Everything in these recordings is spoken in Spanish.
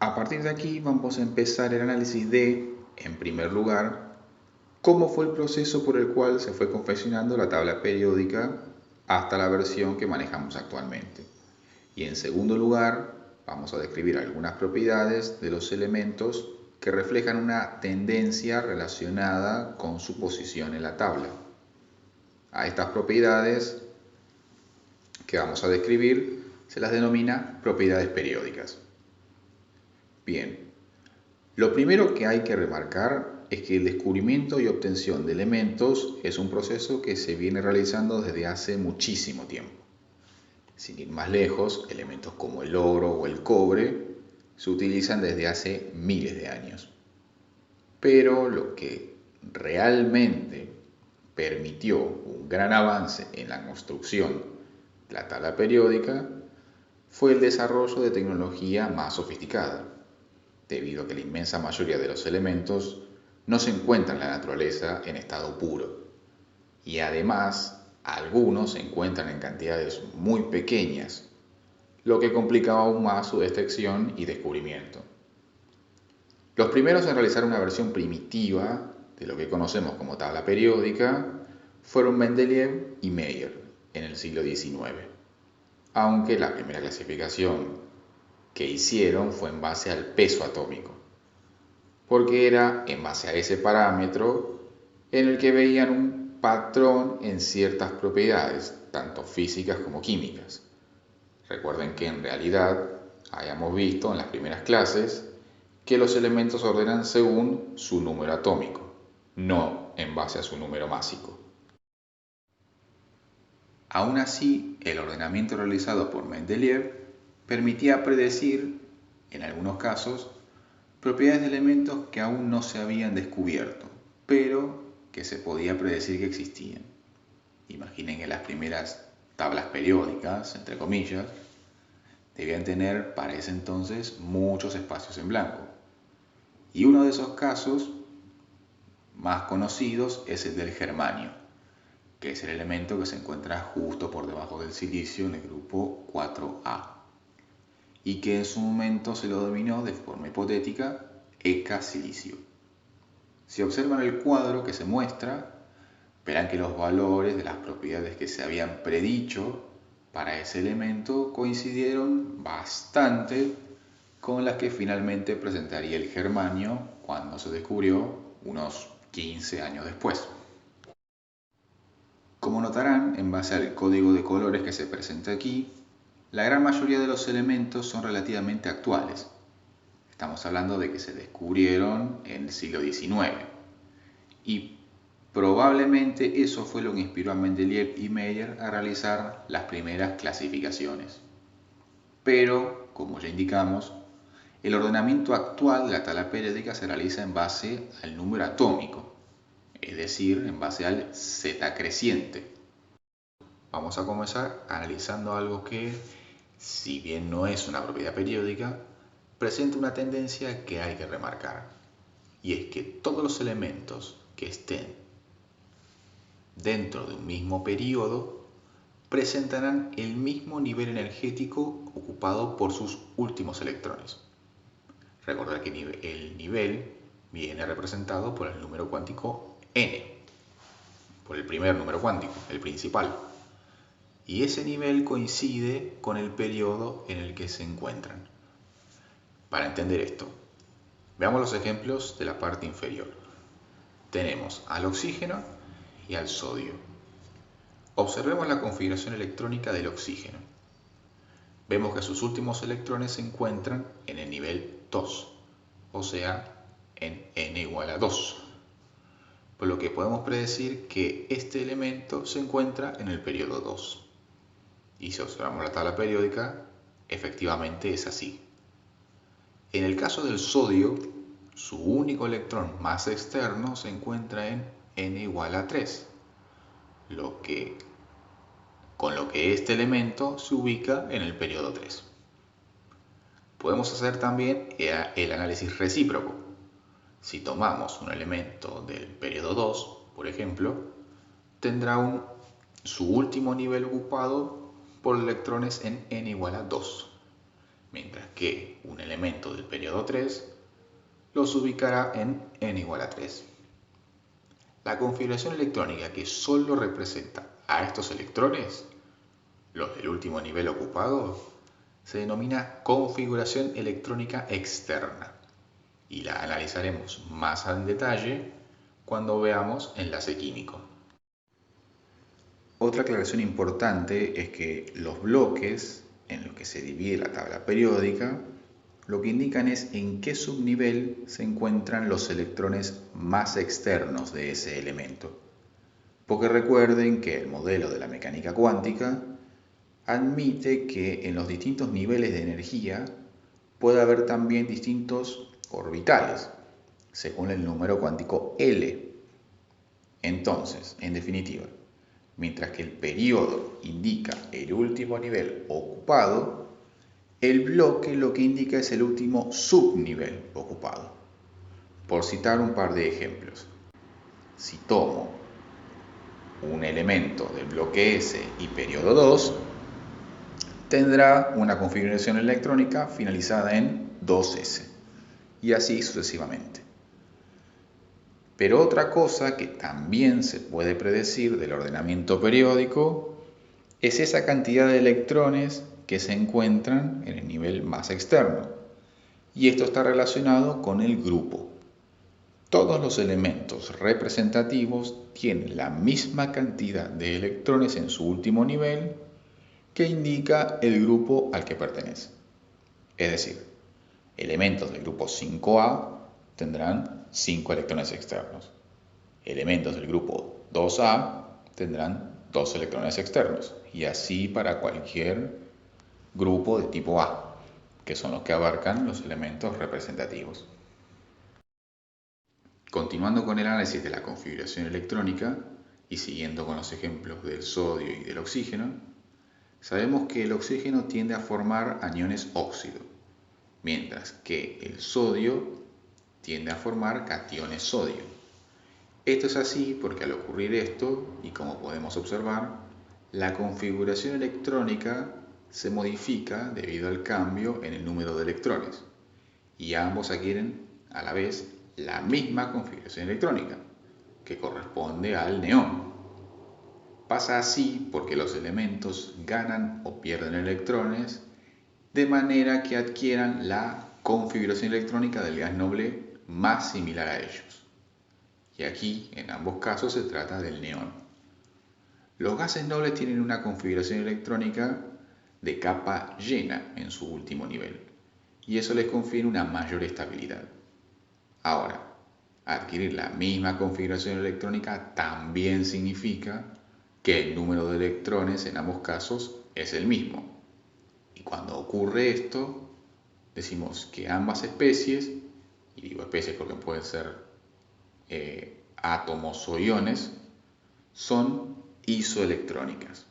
A partir de aquí vamos a empezar el análisis de, en primer lugar, cómo fue el proceso por el cual se fue confeccionando la tabla periódica hasta la versión que manejamos actualmente. Y en segundo lugar, vamos a describir algunas propiedades de los elementos que reflejan una tendencia relacionada con su posición en la tabla. A estas propiedades que vamos a describir se las denomina propiedades periódicas. Bien, lo primero que hay que remarcar es que el descubrimiento y obtención de elementos es un proceso que se viene realizando desde hace muchísimo tiempo. Sin ir más lejos, elementos como el oro o el cobre se utilizan desde hace miles de años. Pero lo que realmente permitió un gran avance en la construcción de la tabla periódica fue el desarrollo de tecnología más sofisticada, debido a que la inmensa mayoría de los elementos no se encuentran en la naturaleza en estado puro, y además algunos se encuentran en cantidades muy pequeñas, lo que complicaba aún más su detección y descubrimiento. Los primeros en realizar una versión primitiva de lo que conocemos como tabla periódica fueron Mendeleev y Meyer en el siglo XIX, aunque la primera clasificación que hicieron fue en base al peso atómico, porque era en base a ese parámetro en el que veían un patrón en ciertas propiedades, tanto físicas como químicas. Recuerden que en realidad hayamos visto en las primeras clases que los elementos se ordenan según su número atómico, no en base a su número másico. Aún así, el ordenamiento realizado por Mendeleev permitía predecir, en algunos casos, propiedades de elementos que aún no se habían descubierto, pero que se podía predecir que existían. Imaginen que las primeras tablas periódicas, entre comillas, debían tener para ese entonces muchos espacios en blanco. Y uno de esos casos más conocidos es el del germanio, que es el elemento que se encuentra justo por debajo del silicio en el grupo 4A, y que en su momento se lo denominó de forma hipotética EK-silicio. Si observan el cuadro que se muestra, verán que los valores de las propiedades que se habían predicho para ese elemento coincidieron bastante con las que finalmente presentaría el germanio cuando se descubrió unos 15 años después. Como notarán, en base al código de colores que se presenta aquí, la gran mayoría de los elementos son relativamente actuales. Estamos hablando de que se descubrieron en el siglo XIX. Y probablemente eso fue lo que inspiró a Mendeleev y Meyer a realizar las primeras clasificaciones. Pero, como ya indicamos, el ordenamiento actual de la tabla periódica se realiza en base al número atómico, es decir, en base al Z creciente. Vamos a comenzar analizando algo que, si bien no es una propiedad periódica, presenta una tendencia que hay que remarcar, y es que todos los elementos que estén dentro de un mismo periodo presentarán el mismo nivel energético ocupado por sus últimos electrones. Recordad que el nivel viene representado por el número cuántico n, por el primer número cuántico, el principal. Y ese nivel coincide con el periodo en el que se encuentran. Para entender esto, veamos los ejemplos de la parte inferior. Tenemos al oxígeno y al sodio. Observemos la configuración electrónica del oxígeno. Vemos que sus últimos electrones se encuentran en el nivel 2, o sea, en n igual a 2. Por lo que podemos predecir que este elemento se encuentra en el periodo 2. Y si observamos la tabla periódica, efectivamente es así. En el caso del sodio, su único electrón más externo se encuentra en n igual a 3, con lo que este elemento se ubica en el periodo 3. Podemos hacer también el análisis recíproco. Si tomamos un elemento del periodo 2, por ejemplo, tendrá su último nivel ocupado por electrones en n igual a 2. mientras que un elemento del periodo 3 los ubicará en n igual a 3. La configuración electrónica que solo representa a estos electrones, los del último nivel ocupado, se denomina configuración electrónica externa y la analizaremos más en detalle cuando veamos enlace químico. Otra aclaración importante es que los bloques en los que se divide la tabla periódica lo que indican es en qué subnivel se encuentran los electrones más externos de ese elemento. Porque recuerden que el modelo de la mecánica cuántica admite que en los distintos niveles de energía puede haber también distintos orbitales, según el número cuántico L. Entonces, en definitiva, mientras que el periodo indica el último nivel ocupado, el bloque lo que indica es el último subnivel ocupado. Por citar un par de ejemplos, si tomo un elemento del bloque S y periodo 2, tendrá una configuración electrónica finalizada en 2S, y así sucesivamente. Pero otra cosa que también se puede predecir del ordenamiento periódico es esa cantidad de electrones que se encuentran en el nivel más externo. Y esto está relacionado con el grupo. Todos los elementos representativos tienen la misma cantidad de electrones en su último nivel que indica el grupo al que pertenece. Es decir, elementos del grupo 5A tendrán 5 electrones externos. Elementos del grupo 2A tendrán 2 electrones externos. Y así para cualquier grupo de tipo A, que son los que abarcan los elementos representativos. Continuando con el análisis de la configuración electrónica y siguiendo con los ejemplos del sodio y del oxígeno, sabemos que el oxígeno tiende a formar aniones óxido, mientras que el sodio tiende a formar cationes sodio. Esto es así porque al ocurrir esto, y como podemos observar, la configuración electrónica se modifica debido al cambio en el número de electrones, y ambos adquieren a la vez la misma configuración electrónica, que corresponde al neón. Pasa así porque los elementos ganan o pierden electrones de manera que adquieran la configuración electrónica del gas noble más similar a ellos. Y aquí, en ambos casos, se trata del neón. Los gases nobles tienen una configuración electrónica de capa llena en su último nivel, y eso les confiere una mayor estabilidad. Ahora, adquirir la misma configuración electrónica también significa que el número de electrones en ambos casos es el mismo. Y cuando ocurre esto, decimos que ambas especies, y digo especies porque pueden ser átomos o iones, son isoelectrónicas.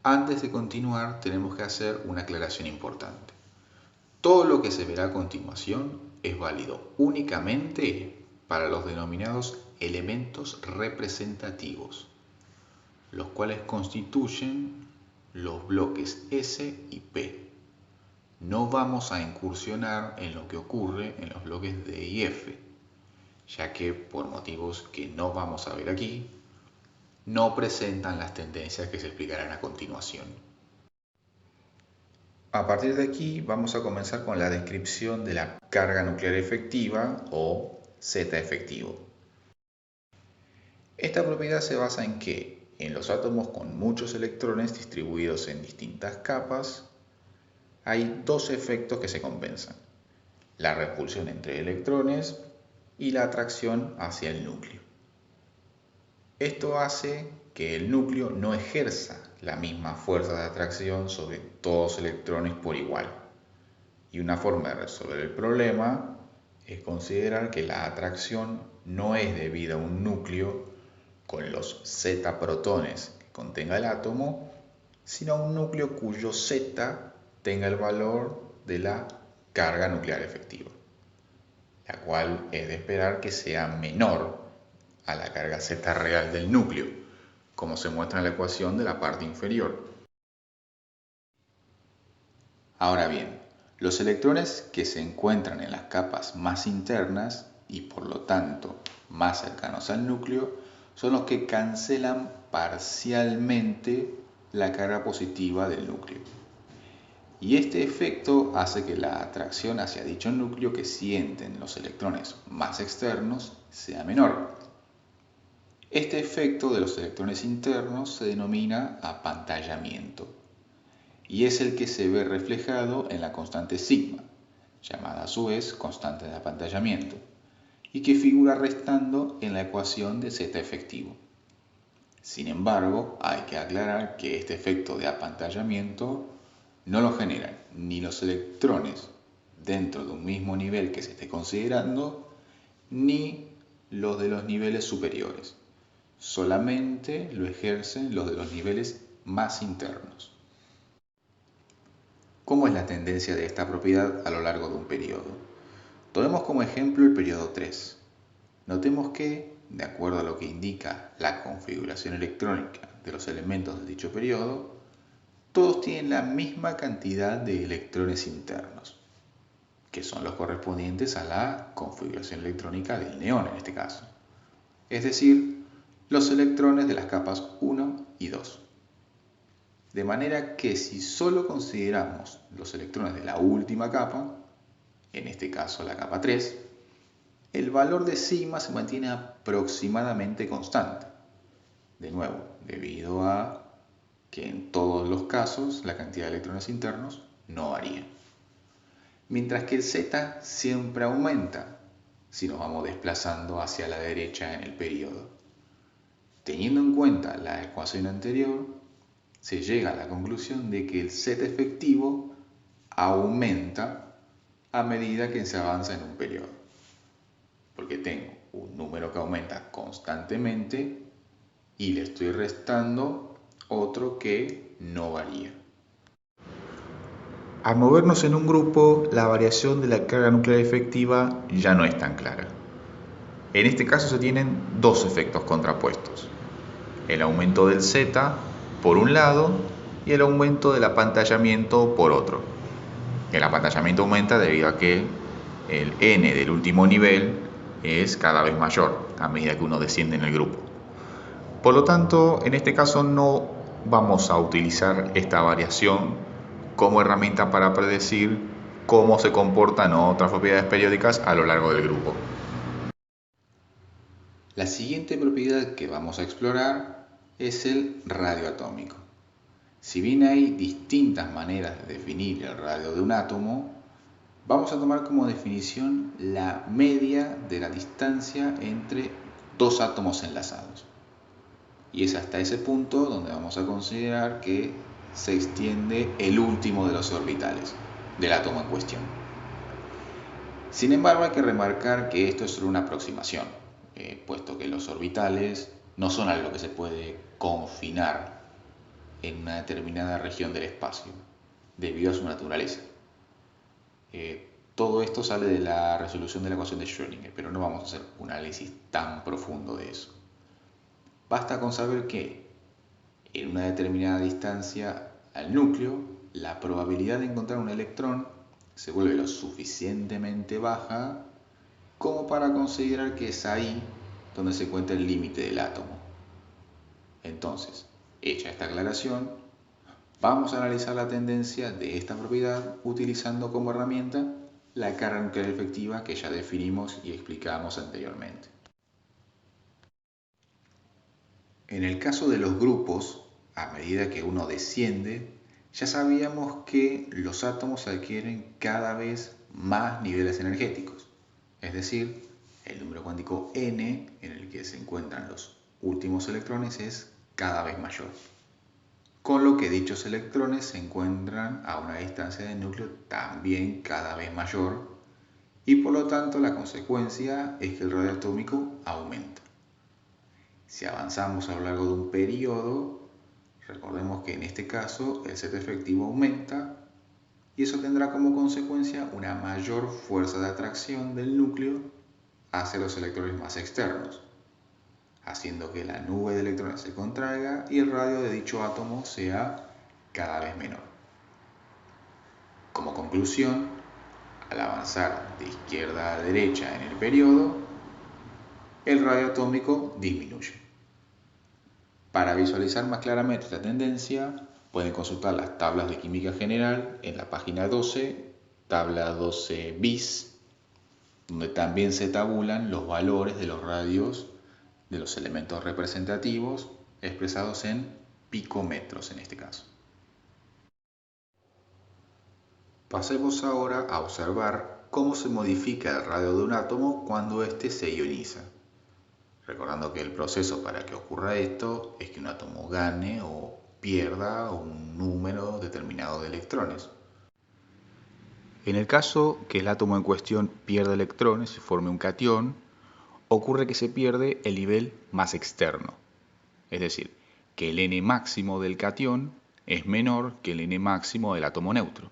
Antes de continuar, tenemos que hacer una aclaración importante. Todo lo que se verá a continuación es válido únicamente para los denominados elementos representativos, los cuales constituyen los bloques S y P. No vamos a incursionar en lo que ocurre en los bloques D y F, ya que por motivos que no vamos a ver aquí, no presentan las tendencias que se explicarán a continuación. A partir de aquí vamos a comenzar con la descripción de la carga nuclear efectiva o Z efectivo. Esta propiedad se basa en que en los átomos con muchos electrones distribuidos en distintas capas hay dos efectos que se compensan: la repulsión entre electrones y la atracción hacia el núcleo. Esto hace que el núcleo no ejerza la misma fuerza de atracción sobre todos los electrones por igual. Y una forma de resolver el problema es considerar que la atracción no es debida a un núcleo con los Z protones que contenga el átomo, sino a un núcleo cuyo Z tenga el valor de la carga nuclear efectiva, la cual es de esperar que sea menor a la carga Z real del núcleo, como se muestra en la ecuación de la parte inferior. Ahora bien, los electrones que se encuentran en las capas más internas y por lo tanto más cercanos al núcleo son los que cancelan parcialmente la carga positiva del núcleo. Y este efecto hace que la atracción hacia dicho núcleo que sienten los electrones más externos sea menor. Este efecto de los electrones internos se denomina apantallamiento y es el que se ve reflejado en la constante sigma, llamada a su vez constante de apantallamiento, y que figura restando en la ecuación de Z efectivo. Sin embargo, hay que aclarar que este efecto de apantallamiento no lo generan ni los electrones dentro de un mismo nivel que se esté considerando, ni los de los niveles superiores. Solamente lo ejercen los de los niveles más internos. ¿Cómo es la tendencia de esta propiedad a lo largo de un periodo? Tomemos como ejemplo el periodo 3. Notemos que, de acuerdo a lo que indica la configuración electrónica de los elementos de dicho periodo, todos tienen la misma cantidad de electrones internos, que son los correspondientes a la configuración electrónica del neón en este caso. Es decir, los electrones de las capas 1 y 2. De manera que si solo consideramos los electrones de la última capa, en este caso la capa 3, el valor de sigma se mantiene aproximadamente constante. De nuevo, debido a que en todos los casos la cantidad de electrones internos no varía. Mientras que el Z siempre aumenta si nos vamos desplazando hacia la derecha en el periodo. Teniendo en cuenta la ecuación anterior, se llega a la conclusión de que el Z efectivo aumenta a medida que se avanza en un periodo, porque tengo un número que aumenta constantemente y le estoy restando otro que no varía. Al movernos en un grupo, la variación de la carga nuclear efectiva ya no es tan clara. En este caso se tienen dos efectos contrapuestos: el aumento del Z por un lado y el aumento del apantallamiento por otro. El apantallamiento aumenta debido a que el n del último nivel es cada vez mayor a medida que uno desciende en el grupo. Por lo tanto, en este caso no vamos a utilizar esta variación como herramienta para predecir cómo se comportan otras propiedades periódicas a lo largo del grupo. La siguiente propiedad que vamos a explorar es el radio atómico. Si bien hay distintas maneras de definir el radio de un átomo, vamos a tomar como definición la media de la distancia entre dos átomos enlazados. Y es hasta ese punto donde vamos a considerar que se extiende el último de los orbitales del átomo en cuestión. Sin embargo, hay que remarcar que esto es solo una aproximación, puesto que los orbitales no son algo que se puede confinar en una determinada región del espacio, debido a su naturaleza. Todo esto sale de la resolución de la ecuación de Schrödinger, pero no vamos a hacer un análisis tan profundo de eso. Basta con saber que en una determinada distancia al núcleo, la probabilidad de encontrar un electrón se vuelve lo suficientemente baja como para considerar que es ahí donde se encuentra el límite del átomo. Entonces, hecha esta aclaración, vamos a analizar la tendencia de esta propiedad utilizando como herramienta la carga nuclear efectiva que ya definimos y explicamos anteriormente. En el caso de los grupos, a medida que uno desciende, ya sabíamos que los átomos adquieren cada vez más niveles energéticos, es decir, el número cuántico n en el que se encuentran los últimos electrones es cada vez mayor, con lo que dichos electrones se encuentran a una distancia del núcleo también cada vez mayor y por lo tanto la consecuencia es que el radio atómico aumenta. Si avanzamos a lo largo de un periodo, recordemos que en este caso el Z efectivo aumenta y eso tendrá como consecuencia una mayor fuerza de atracción del núcleo hacia los electrones más externos, haciendo que la nube de electrones se contraiga y el radio de dicho átomo sea cada vez menor. Como conclusión, al avanzar de izquierda a derecha en el periodo, el radio atómico disminuye. Para visualizar más claramente esta tendencia, pueden consultar las tablas de química general en la página 12, tabla 12 bis, donde también se tabulan los valores de los radios de los elementos representativos expresados en picómetros en este caso. Pasemos ahora a observar cómo se modifica el radio de un átomo cuando éste se ioniza. Recordando que el proceso para que ocurra esto es que un átomo gane o pierda un número determinado de electrones. En el caso que el átomo en cuestión pierda electrones y forme un catión, ocurre que se pierde el nivel más externo, es decir, que el N máximo del catión es menor que el N máximo del átomo neutro.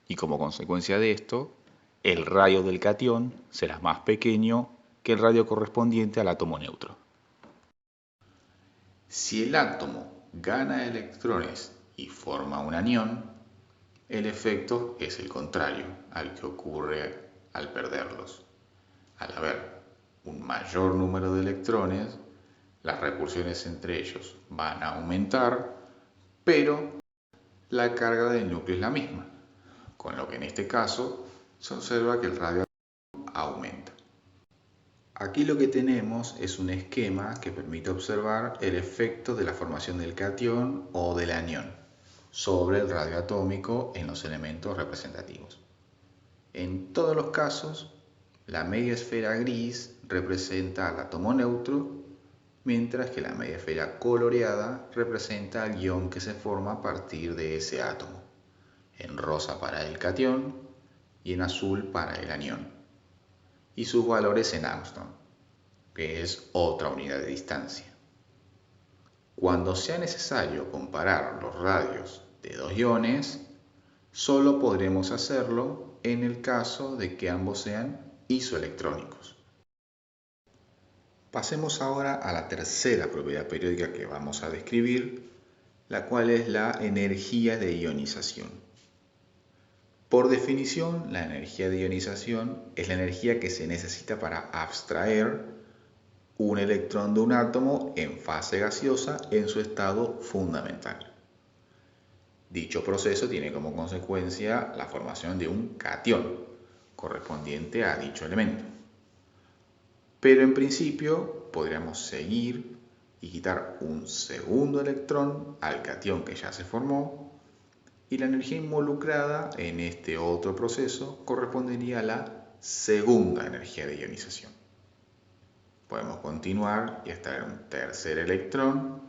Y como consecuencia de esto, el radio del catión será más pequeño que el radio correspondiente al átomo neutro. Si el átomo gana electrones y forma un anión, el efecto es el contrario al que ocurre al perderlos. Al haber un mayor número de electrones, las repulsiones entre ellos van a aumentar, pero la carga del núcleo es la misma, con lo que en este caso se observa que el radio aumenta. Aquí lo que tenemos es un esquema que permite observar el efecto de la formación del catión o del anión sobre el radio atómico en los elementos representativos. En todos los casos, la media esfera gris representa al átomo neutro, mientras que la media esfera coloreada representa el ion que se forma a partir de ese átomo, en rosa para el catión y en azul para el anión, y sus valores en Angstrom, que es otra unidad de distancia. Cuando sea necesario comparar los radios de dos iones, solo podremos hacerlo en el caso de que ambos sean isoelectrónicos. Pasemos ahora a la tercera propiedad periódica que vamos a describir, la cual es la energía de ionización. Por definición, la energía de ionización es la energía que se necesita para abstraer un electrón de un átomo en fase gaseosa en su estado fundamental. Dicho proceso tiene como consecuencia la formación de un catión correspondiente a dicho elemento. Pero en principio podríamos seguir y quitar un segundo electrón al catión que ya se formó, y la energía involucrada en este otro proceso correspondería a la segunda energía de ionización. Podemos continuar y extraer un tercer electrón,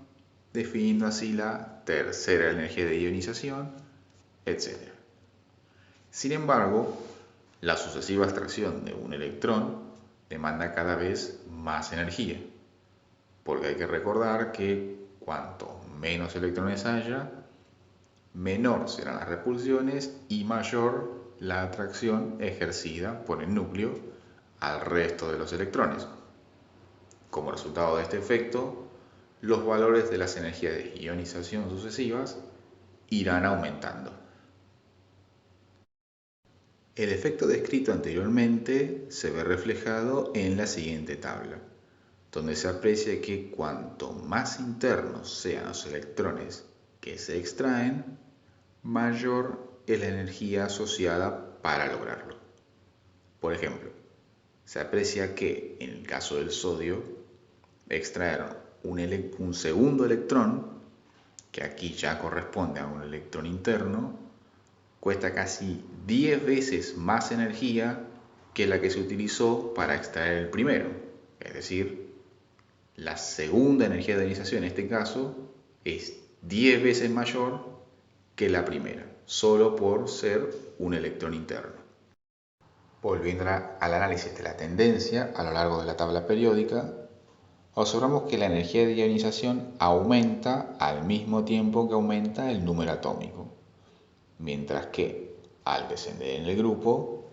definiendo así la tercera energía de ionización, etc. Sin embargo, la sucesiva extracción de un electrón demanda cada vez más energía, porque hay que recordar que cuanto menos electrones haya, menor serán las repulsiones y mayor la atracción ejercida por el núcleo al resto de los electrones. Como resultado de este efecto, los valores de las energías de ionización sucesivas irán aumentando. El efecto descrito anteriormente se ve reflejado en la siguiente tabla, donde se aprecia que cuanto más internos sean los electrones que se extraen, mayor es la energía asociada para lograrlo. Por ejemplo, se aprecia que en el caso del sodio, extraer un segundo electrón, que aquí ya corresponde a un electrón interno, cuesta casi 10 veces más energía que la que se utilizó para extraer el primero. Es decir, la segunda energía de ionización en este caso es 10 veces mayor que la primera, solo por ser un electrón interno. Volviendo al análisis de la tendencia a lo largo de la tabla periódica, observamos que la energía de ionización aumenta al mismo tiempo que aumenta el número atómico, mientras que al descender en el grupo,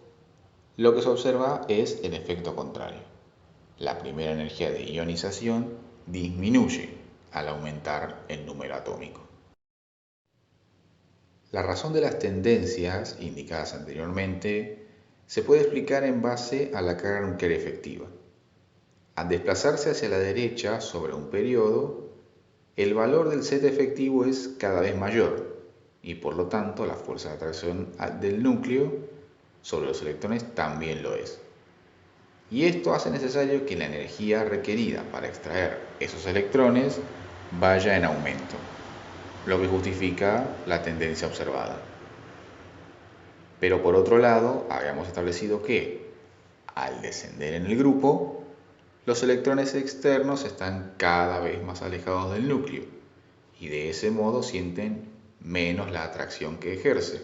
lo que se observa es el efecto contrario. La primera energía de ionización disminuye al aumentar el número atómico. La razón de las tendencias indicadas anteriormente se puede explicar en base a la carga nuclear efectiva. Al desplazarse hacia la derecha sobre un periodo, el valor del Z efectivo es cada vez mayor y por lo tanto la fuerza de atracción del núcleo sobre los electrones también lo es. Y esto hace necesario que la energía requerida para extraer esos electrones vaya en aumento, lo que justifica la tendencia observada. Pero por otro lado, habíamos establecido que al descender en el grupo, los electrones externos están cada vez más alejados del núcleo y de ese modo sienten menos la atracción que ejerce.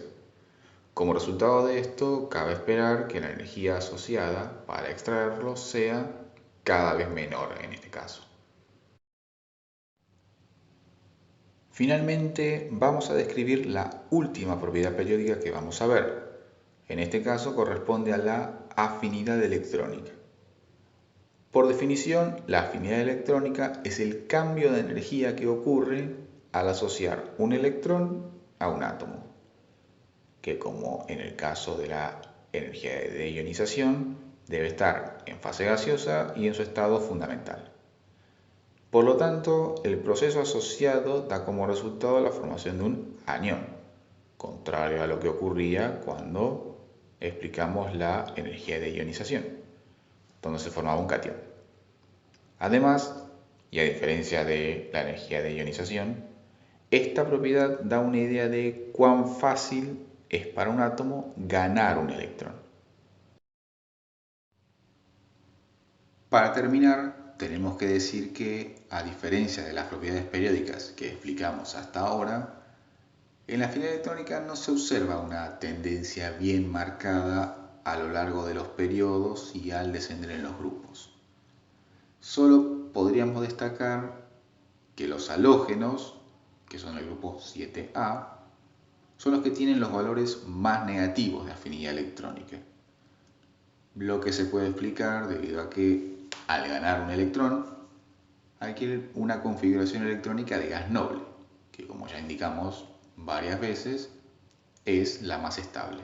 Como resultado de esto, cabe esperar que la energía asociada para extraerlos sea cada vez menor en este caso. Finalmente, vamos a describir la última propiedad periódica que vamos a ver. En este caso corresponde a la afinidad electrónica. Por definición, la afinidad electrónica es el cambio de energía que ocurre al asociar un electrón a un átomo, que como en el caso de la energía de ionización, debe estar en fase gaseosa y en su estado fundamental. Por lo tanto, el proceso asociado da como resultado la formación de un anión, contrario a lo que ocurría cuando explicamos la energía de ionización, donde se formaba un catión. Además, y a diferencia de la energía de ionización, esta propiedad da una idea de cuán fácil es para un átomo ganar un electrón. Para terminar, tenemos que decir que, a diferencia de las propiedades periódicas que explicamos hasta ahora, en la afinidad electrónica no se observa una tendencia bien marcada a lo largo de los periodos y al descender en los grupos. Solo podríamos destacar que los halógenos, que son el grupo 7A, son los que tienen los valores más negativos de afinidad electrónica, lo que se puede explicar debido a que al ganar un electrón adquiere una configuración electrónica de gas noble, que como ya indicamos varias veces es la más estable.